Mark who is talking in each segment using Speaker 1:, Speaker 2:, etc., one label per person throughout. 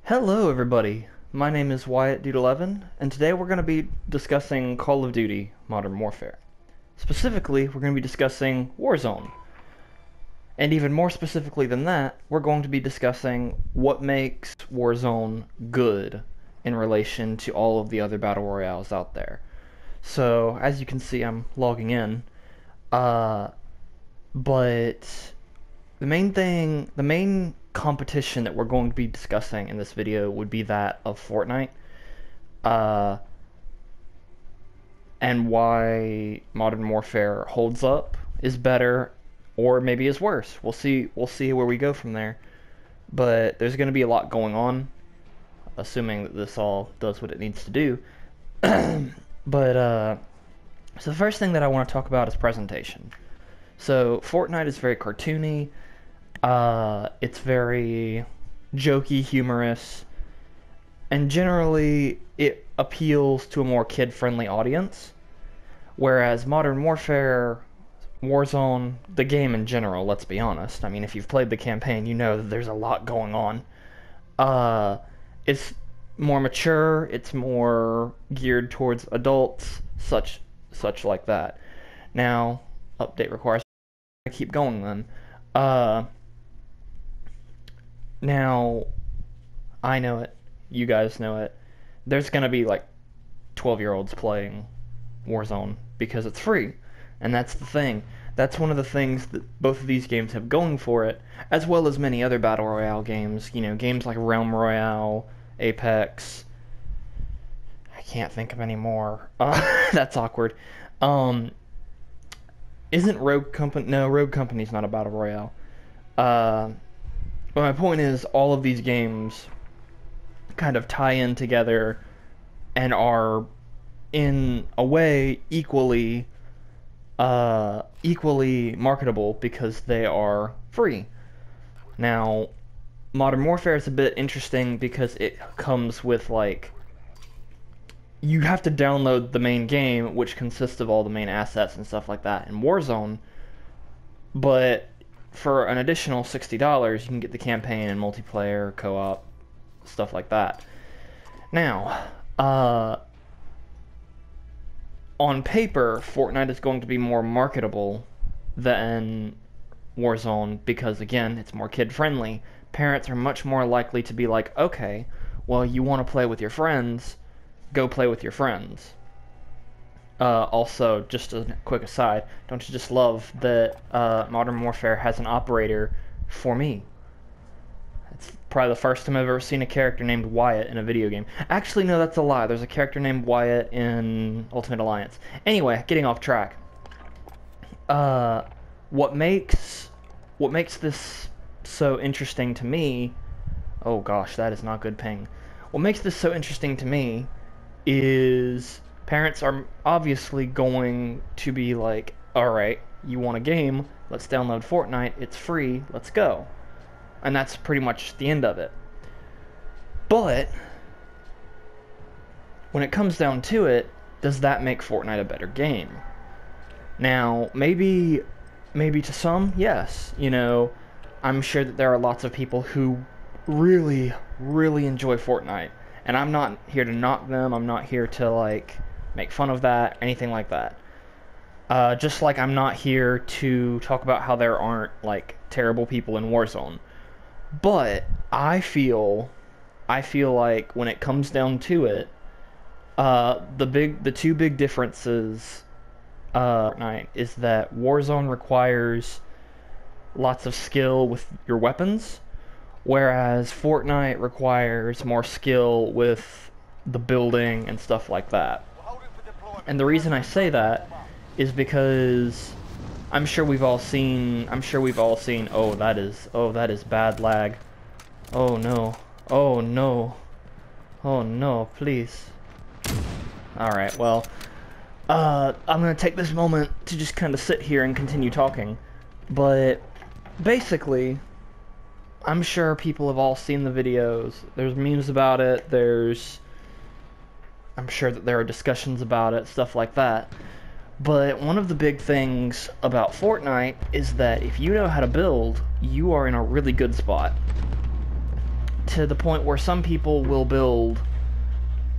Speaker 1: Hello everybody, my name is Wyatt Dude 11, and today we're going to be discussing Call of Duty Modern Warfare. Specifically, we're going to be discussing Warzone. And even more specifically than that, we're going to be discussing what makes Warzone good in relation to all of the other Battle Royales out there. So, as you can see, I'm logging in. But the main competition that we're going to be discussing in this video would be that of Fortnite, and why Modern Warfare holds up, is better, or maybe is worse. We'll see where we go from there. But there's going to be a lot going on, assuming that this all does what it needs to do. So the first thing that I want to talk about is presentation. So Fortnite is very cartoony. It's very jokey, humorous, and generally it appeals to a more kid-friendly audience. Whereas Modern Warfare, Warzone, the game in general, let's be honest. I mean, if you've played the campaign, you know that there's a lot going on. It's more mature, it's more geared towards adults, such like that. Now, update requires to keep going then. Now, I know it, you guys know it, there's gonna be like 12-year-olds playing Warzone because it's free, and that's the thing. That's one of the things that both of these games have going for it, as well as many other Battle Royale games, you know, games like Realm Royale, Apex, I can't think of any more, that's awkward. Isn't Rogue Company, no, Rogue Company's not a Battle Royale. But my point is, all of these games kind of tie in together and are, in a way, equally marketable because they are free. Now, Modern Warfare is a bit interesting because it comes with, like, you have to download the main game, which consists of all the main assets and stuff like that in Warzone, but for an additional $60, you can get the campaign and multiplayer, co-op, stuff like that. Now, on paper, Fortnite is going to be more marketable than Warzone because, again, it's more kid-friendly. Parents are much more likely to be like, okay, well, you want to play with your friends, go play with your friends. Also, just a quick aside, don't you just love that Modern Warfare has an operator for me? It's probably the first time I've ever seen a character named Wyatt in a video game. Actually, no, that's a lie. There's a character named Wyatt in Ultimate Alliance. Anyway, getting off track. What makes this so interesting to me... Oh gosh, that is not good ping. What makes this so interesting to me is... parents are obviously going to be like, alright, you want a game, let's download Fortnite, it's free, let's go. And that's pretty much the end of it. But, when it comes down to it, does that make Fortnite a better game? Now, maybe to some, yes. You know, I'm sure that there are lots of people who really, really enjoy Fortnite. And I'm not here to knock them, I'm not here to, like, make fun of that, anything like that. Just like I'm not here to talk about how there aren't, like, terrible people in Warzone. But I feel like when it comes down to it, the two big differences Fortnite is that Warzone requires lots of skill with your weapons, whereas Fortnite requires more skill with the building and stuff like that. And the reason I say that is because I'm sure we've all seen, oh that is bad lag. Oh no. Oh no. Oh no, please. Alright, well, I'm gonna take this moment to just kind of sit here and continue talking. But basically, I'm sure people have all seen the videos. There's memes about it, I'm sure that there are discussions about it, stuff like that. But one of the big things about Fortnite is that if you know how to build, you are in a really good spot. to the point where some people will build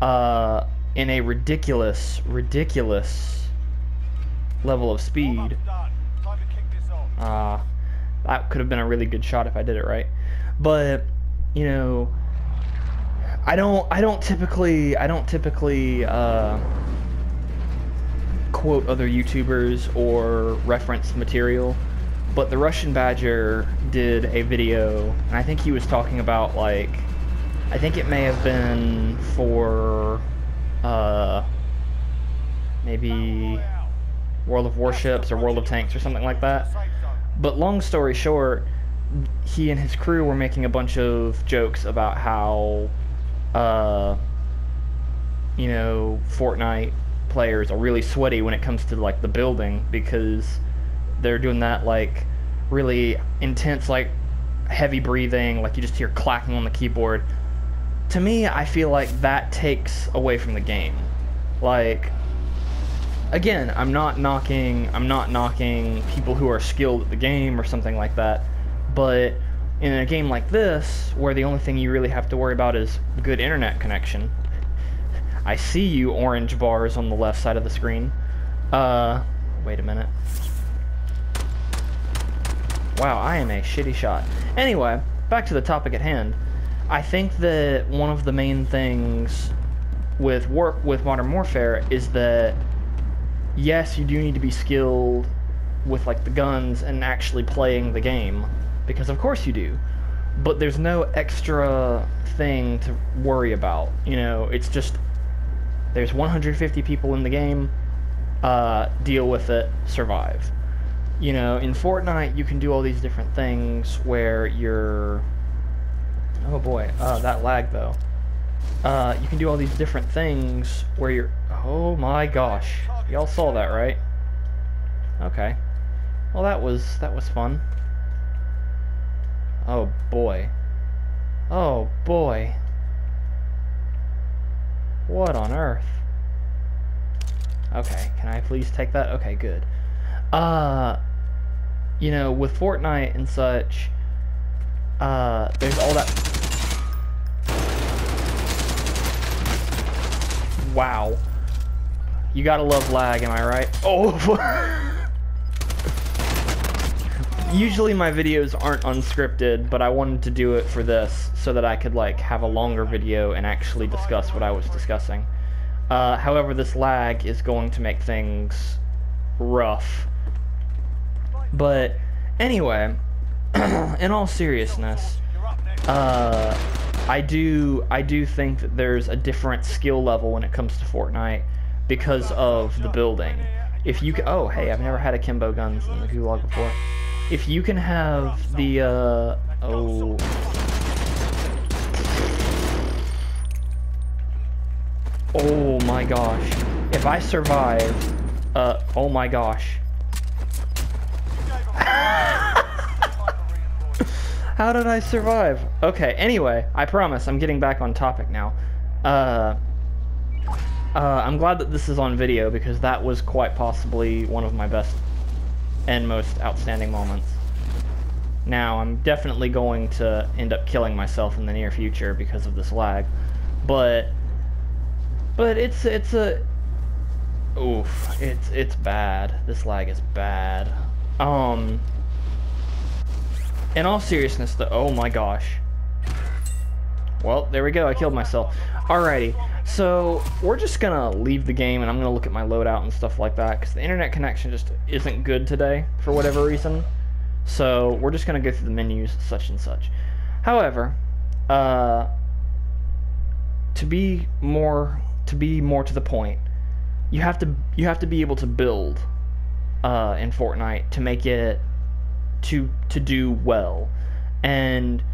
Speaker 1: in a ridiculous level of speed. That could have been a really good shot if I did it right. But, you know, I don't typically quote other YouTubers or reference material, but the Russian Badger did a video, and I think he was talking about, like, I think it may have been for maybe World of Warships or World of Tanks or something like that. But long story short, he and his crew were making a bunch of jokes about how you know, Fortnite players are really sweaty when it comes to, like, the building, because they're doing that, like, really intense, like, heavy breathing, like you just hear clacking on the keyboard. To me, I feel like that takes away from the game. Like, again, I'm not knocking people who are skilled at the game or something like that, but in a game like this, where the only thing you really have to worry about is good internet connection. I see you, orange bars on the left side of the screen. Wait a minute. Wow, I am a shitty shot. Anyway, back to the topic at hand. I think that one of the main things with Modern Warfare is that, yes, you do need to be skilled with, like, the guns and actually playing the game, because of course you do, but there's no extra thing to worry about. You know, it's just, there's 150 people in the game, deal with it, survive. You know, in Fortnite, you can do all these different things where you're... Oh boy, that lag though. You can do all these different things where you're... Oh my gosh. Y'all saw that, right? Okay. Well, that was fun. Oh boy. Oh boy. What on earth? Okay, can I please take that? Okay, good. You know, with Fortnite and such, there's all that... Wow. You gotta love lag, am I right? Oh! Usually my videos aren't unscripted, but I wanted to do it for this so that I could, like, have a longer video and actually discuss what I was discussing. However, this lag is going to make things rough. But anyway, in all seriousness, I do think that there's a different skill level when it comes to Fortnite because of the building. If you oh hey, I've never had akimbo guns in the Gulag before. If you can have the oh my gosh, if I survive, oh my gosh. How did I survive? Okay, anyway, I promise I'm getting back on topic now. I'm glad that this is on video, because that was quite possibly one of my best and most outstanding moments. Now, I'm definitely going to end up killing myself in the near future because of this lag, but it's bad. This lag is bad. In all seriousness, though, oh my gosh. Well, there we go, I killed myself. Alrighty, so we're just gonna leave the game and I'm gonna look at my loadout and stuff like that, because the internet connection just isn't good today, for whatever reason. So we're just gonna go through the menus, such and such. However, to be more to the point, you have to be able to build in Fortnite to make it to do well. And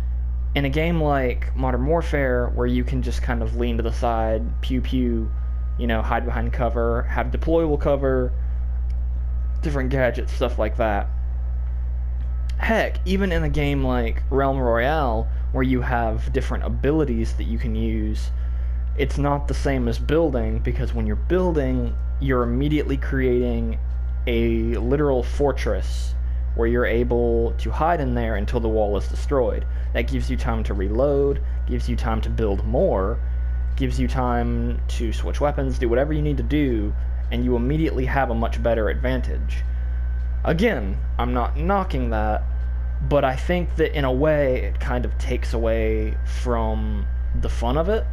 Speaker 1: in a game like Modern Warfare, where you can just kind of lean to the side, pew pew, you know, hide behind cover, have deployable cover, different gadgets, stuff like that. Heck, even in a game like Realm Royale, where you have different abilities that you can use, it's not the same as building, because when you're building, you're immediately creating a literal fortress where you're able to hide in there until the wall is destroyed. That gives you time to reload, gives you time to build more, gives you time to switch weapons, do whatever you need to do, and you immediately have a much better advantage. Again, I'm not knocking that, but I think that in a way it kind of takes away from the fun of it,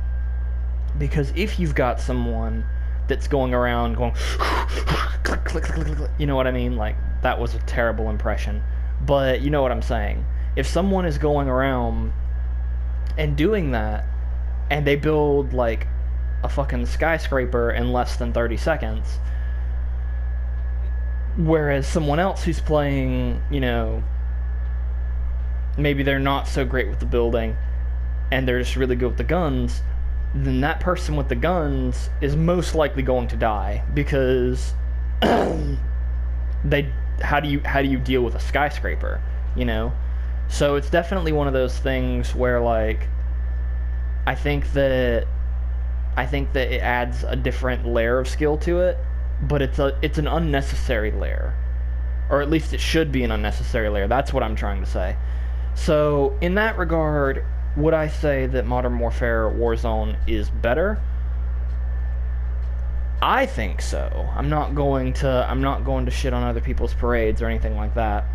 Speaker 1: because if you've got someone that's going around going click, click, click, click, click, you know what I mean? Like, that was a terrible impression, but you know what I'm saying. If someone is going around and doing that, and they build like a fucking skyscraper in less than 30 seconds, whereas someone else who's playing, you know, maybe they're not so great with the building and they're just really good with the guns, then that person with the guns is most likely going to die, because how do you deal with a skyscraper, you know? So it's definitely one of those things where, like, I think that it adds a different layer of skill to it, but it's an unnecessary layer, or at least it should be an unnecessary layer. That's what I'm trying to say. So in that regard, would I say that Modern Warfare Warzone is better? I think so. I'm not going to shit on other people's parades or anything like that.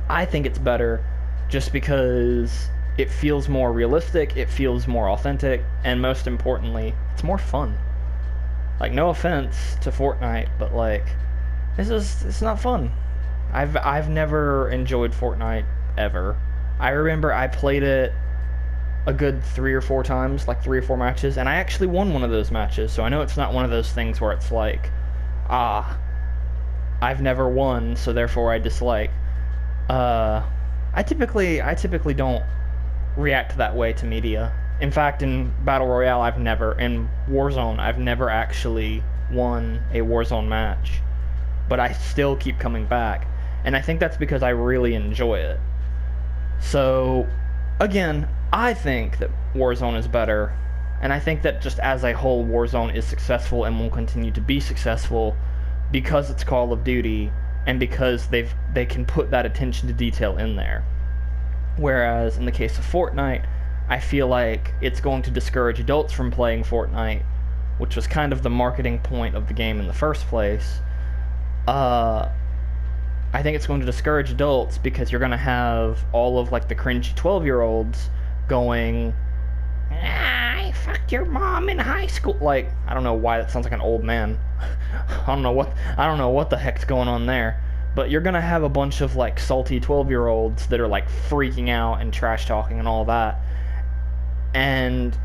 Speaker 1: I think it's better just because it feels more realistic, it feels more authentic, and most importantly, it's more fun. Like, no offense to Fortnite, but like, it's not fun. I've never enjoyed Fortnite ever. I remember I played it a good 3 or 4 times, like 3 or 4 matches, and I actually won one of those matches, so I know it's not one of those things where it's like, I've never won, so therefore I dislike. I typically don't react that way to media. In fact, in Battle Royale, in Warzone, I've never actually won a Warzone match, but I still keep coming back, and I think that's because I really enjoy it. So, again, I think that Warzone is better, and I think that just as a whole, Warzone is successful and will continue to be successful because it's Call of Duty, and because they can put that attention to detail in there. Whereas in the case of Fortnite, I feel like it's going to discourage adults from playing Fortnite, which was kind of the marketing point of the game in the first place. I think it's going to discourage adults because you're going to have all of like the cringy 12-year-olds going, I fucked your mom in high school. Like, I don't know why that sounds like an old man. I don't know what the heck's going on there. But you're going to have a bunch of like salty 12-year-olds that are like freaking out and trash talking and all that. And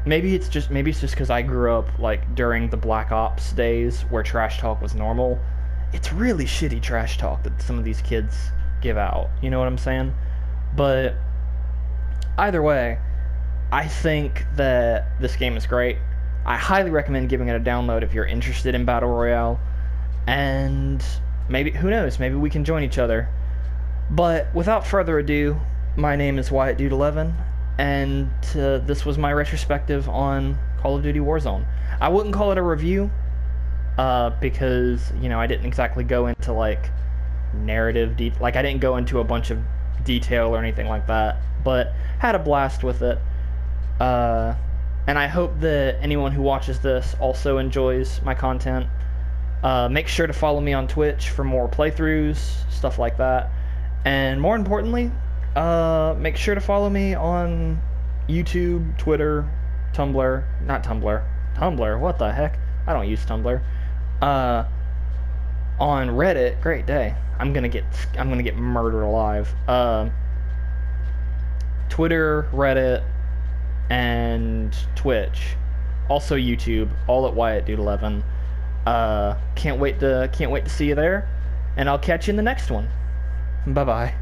Speaker 1: maybe it's just because I grew up like during the Black Ops days where trash talk was normal. It's really shitty trash talk that some of these kids give out. You know what I'm saying? But either way, I think that this game is great. I highly recommend giving it a download if you're interested in Battle Royale. And maybe, who knows, maybe we can join each other. But without further ado, my name is WyattDude11, and this was my retrospective on Call of Duty Warzone. I wouldn't call it a review, because, you know, I didn't exactly go into, like, I didn't go into a bunch of detail or anything like that, but had a blast with it. And I hope that anyone who watches this also enjoys my content. Make sure to follow me on Twitch for more playthroughs, stuff like that. And more importantly, make sure to follow me on YouTube, Twitter, Tumblr, not Tumblr, Tumblr, what the heck? I don't use Tumblr. On Reddit, great day. I'm gonna get murdered alive. Twitter, Reddit, and Twitch. Also YouTube, all at WyattDude11. Can't wait to see you there, and I'll catch you in the next one. Bye bye.